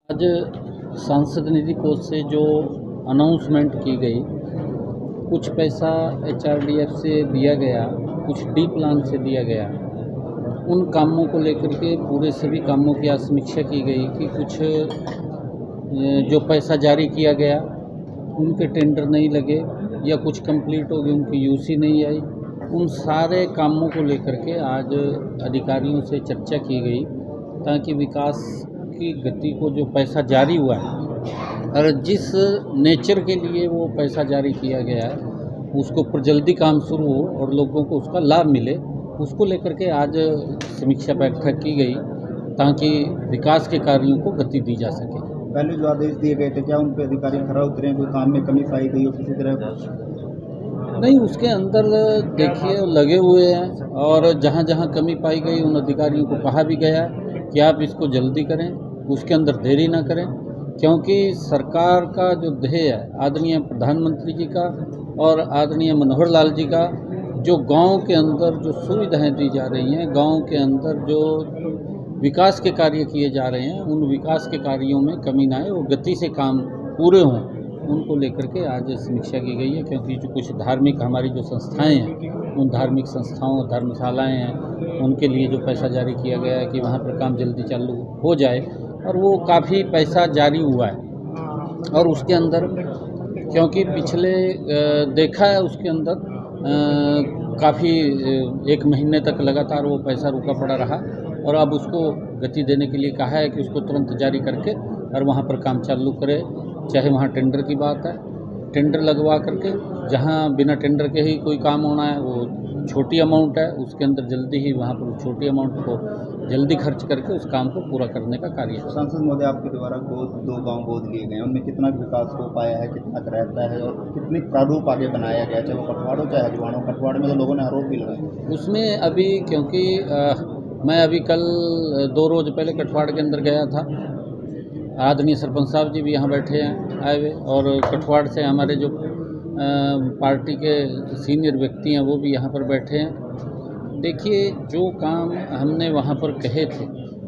आज सांसद निधि कोष से जो अनाउंसमेंट की गई, कुछ पैसा एचआरडीएफ से दिया गया, कुछ डी प्लान से दिया गया। उन कामों को लेकर के पूरे सभी कामों की आज समीक्षा की गई कि कुछ जो पैसा जारी किया गया उनके टेंडर नहीं लगे या कुछ कंप्लीट हो गए, उनकी यूसी नहीं आई। उन सारे कामों को लेकर के आज अधिकारियों से चर्चा की गई ताकि विकास की गति को जो पैसा जारी हुआ है और जिस नेचर के लिए वो पैसा जारी किया गया है उसको पर जल्दी काम शुरू हो और लोगों को उसका लाभ मिले, उसको लेकर के आज समीक्षा बैठक की गई ताकि विकास के कार्यों को गति दी जा सके। पहले जो आदेश दिए गए थे, क्या उन पे अधिकारी खरा उतरे हैं? कोई काम में कमी पाई गई हो किसी तरह? नहीं, उसके अंदर देखिए लगे हुए हैं और जहाँ जहाँ कमी पाई गई उन अधिकारियों को कहा भी गया कि आप इसको जल्दी करें, उसके अंदर देरी ना करें, क्योंकि सरकार का जो ध्येय है आदरणीय प्रधानमंत्री जी का और आदरणीय मनोहर लाल जी का, जो गांव के अंदर जो सुविधाएं दी जा रही हैं, गांव के अंदर जो विकास के कार्य किए जा रहे हैं, उन विकास के कार्यों में कमी ना आए और गति से काम पूरे हों, उनको लेकर के आज समीक्षा की गई है। क्योंकि जो कुछ धार्मिक हमारी जो संस्थाएं हैं, उन धार्मिक संस्थाओं धर्मशालाएं हैं, उनके लिए जो पैसा जारी किया गया है कि वहाँ पर काम जल्दी चालू हो जाए, और वो काफ़ी पैसा जारी हुआ है। और उसके अंदर क्योंकि पिछले देखा है उसके अंदर काफ़ी 1 महीने तक लगातार वो पैसा रुका पड़ा रहा और अब उसको गति देने के लिए कहा है कि उसको तुरंत जारी करके और वहाँ पर काम चालू करे। चाहे वहाँ टेंडर की बात है, टेंडर लगवा करके, जहाँ बिना टेंडर के ही कोई काम होना है वो छोटी अमाउंट है, उसके अंदर जल्दी ही वहाँ पर छोटी अमाउंट को जल्दी खर्च करके उस काम को पूरा करने का कार्य है। सांसद महोदय, आपके द्वारा 2 गांव गोद लिए गए, उनमें कितना विकास हो पाया है, कितना रहता है और कितनी प्रारूप आगे बनाया गया, चाहे वो कटवाड़ हो चाहे हजवाड़ हो? कटवाड़ में तो लोगों ने आरोप भी लगाए उसमें अभी, क्योंकि मैं अभी कल 2 रोज़ पहले कटवाड़ के अंदर गया था। आदरणीय सरपंच साहब जी भी यहाँ बैठे हैं आए हुए, और कटवाड़ से हमारे जो पार्टी के सीनियर व्यक्ति हैं वो भी यहाँ पर बैठे हैं। देखिए, जो काम हमने वहाँ पर कहे थे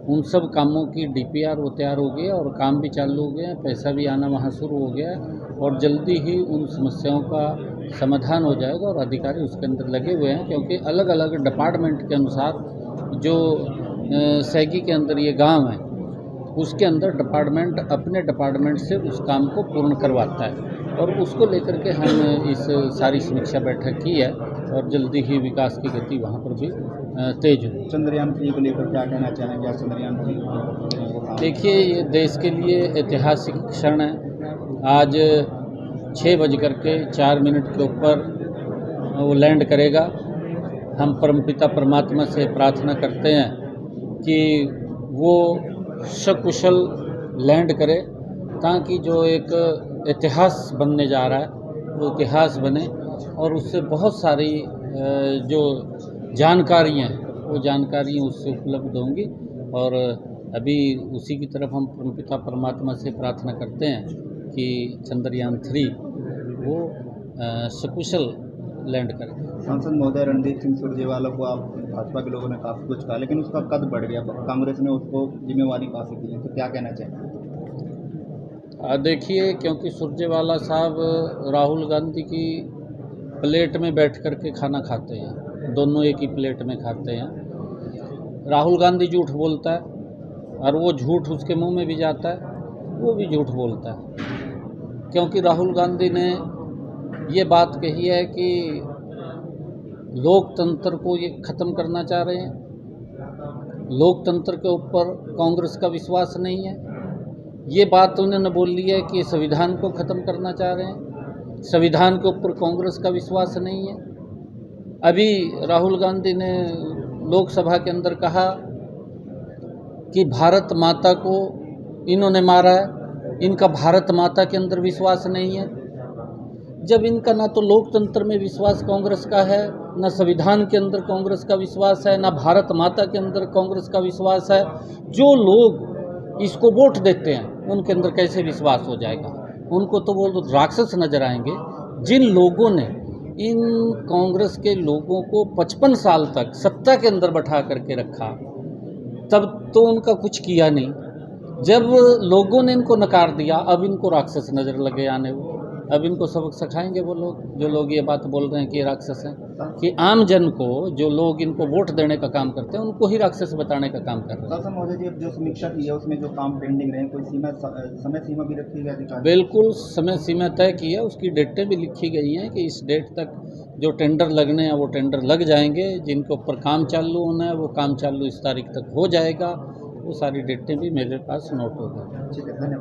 उन सब कामों की डीपीआर वो तैयार हो गया और काम भी चालू हो गया, पैसा भी आना वहाँ शुरू हो गया और जल्दी ही उन समस्याओं का समाधान हो जाएगा और अधिकारी उसके अंदर लगे हुए हैं। क्योंकि अलग अलग डिपार्टमेंट के अनुसार जो सैगी के अंदर ये गांव है उसके अंदर डिपार्टमेंट अपने डिपार्टमेंट से उस काम को पूर्ण करवाता है और उसको लेकर के हम इस सारी समीक्षा बैठक की है और जल्दी ही विकास की गति वहाँ पर भी तेज हो। चंद्रयान 3 को लेकर क्या कहना चाहेंगे? चंद्रयान 3 देखिए, ये देश के लिए ऐतिहासिक क्षण है। आज 6:04 के ऊपर वो लैंड करेगा। हम परमपिता परमात्मा से प्रार्थना करते हैं कि वो सकुशल लैंड करे ताकि जो एक इतिहास बनने जा रहा है वो इतिहास बने और उससे बहुत सारी जो जानकारियाँ हैं वो जानकारियाँ उससे उपलब्ध होंगी। और अभी उसी की तरफ हम परमपिता परमात्मा से प्रार्थना करते हैं कि चंद्रयान 3 वो सकुशल लैंड करे। सांसद महोदय, रणदीप सिंह सुरजेवाला को आप भाजपा के लोगों ने काफ़ी कुछ कहा, लेकिन उसका कद बढ़ गया, कांग्रेस ने उसको जिम्मेवारी काफ़ी दी है, तो क्या कहना चाहेंगे? देखिए, क्योंकि सुरजेवाला साहब राहुल गांधी की प्लेट में बैठ कर के खाना खाते हैं, दोनों एक ही प्लेट में खाते हैं। राहुल गांधी झूठ बोलता है और वो झूठ उसके मुंह में भी जाता है, वो भी झूठ बोलता है। क्योंकि राहुल गांधी ने ये बात कही है कि लोकतंत्र को ये ख़त्म करना चाह रहे हैं, लोकतंत्र के ऊपर कांग्रेस का विश्वास नहीं है। ये बात उन्होंने बोल ली है कि संविधान को ख़त्म करना चाह रहे हैं, संविधान के ऊपर कांग्रेस का विश्वास नहीं है। अभी राहुल गांधी ने लोकसभा के अंदर कहा कि भारत माता को इन्होंने मारा है, इनका भारत माता के अंदर विश्वास नहीं है। जब इनका ना तो लोकतंत्र में विश्वास कांग्रेस का है, ना संविधान के अंदर कांग्रेस का विश्वास है, ना भारत माता के अंदर कांग्रेस का विश्वास है, जो लोग इसको वोट देते हैं उनके अंदर कैसे विश्वास हो जाएगा? उनको तो वो राक्षस नजर आएंगे। जिन लोगों ने इन कांग्रेस के लोगों को 55 साल तक सत्ता के अंदर बैठा करके रखा, तब तो उनका कुछ किया नहीं, जब लोगों ने इनको नकार दिया, अब इनको राक्षस नज़र लगे आने वो। अब इनको सबक सिखाएंगे वो लोग, जो लोग ये बात बोल रहे हैं कि ये राक्षस हैं, कि आम जन को, जो लोग इनको वोट देने का काम करते हैं, उनको ही राक्षस बताने का काम कर रहे हैं। शासन महोदय जी, अब जो समीक्षा की है उसमें जो काम पेंडिंग रहे, कोई समय सीमा भी रखी है अधिकारी? बिल्कुल समय सीमा तय की है, उसकी डेटें भी लिखी गई हैं कि इस डेट तक जो टेंडर लगने हैं वो टेंडर लग जाएंगे, जिनके ऊपर काम चालू होना है वो काम चालू इस तारीख तक हो जाएगा। वो सारी डेटें भी मेरे पास नोट हो गई। ठीक है, धन्यवाद।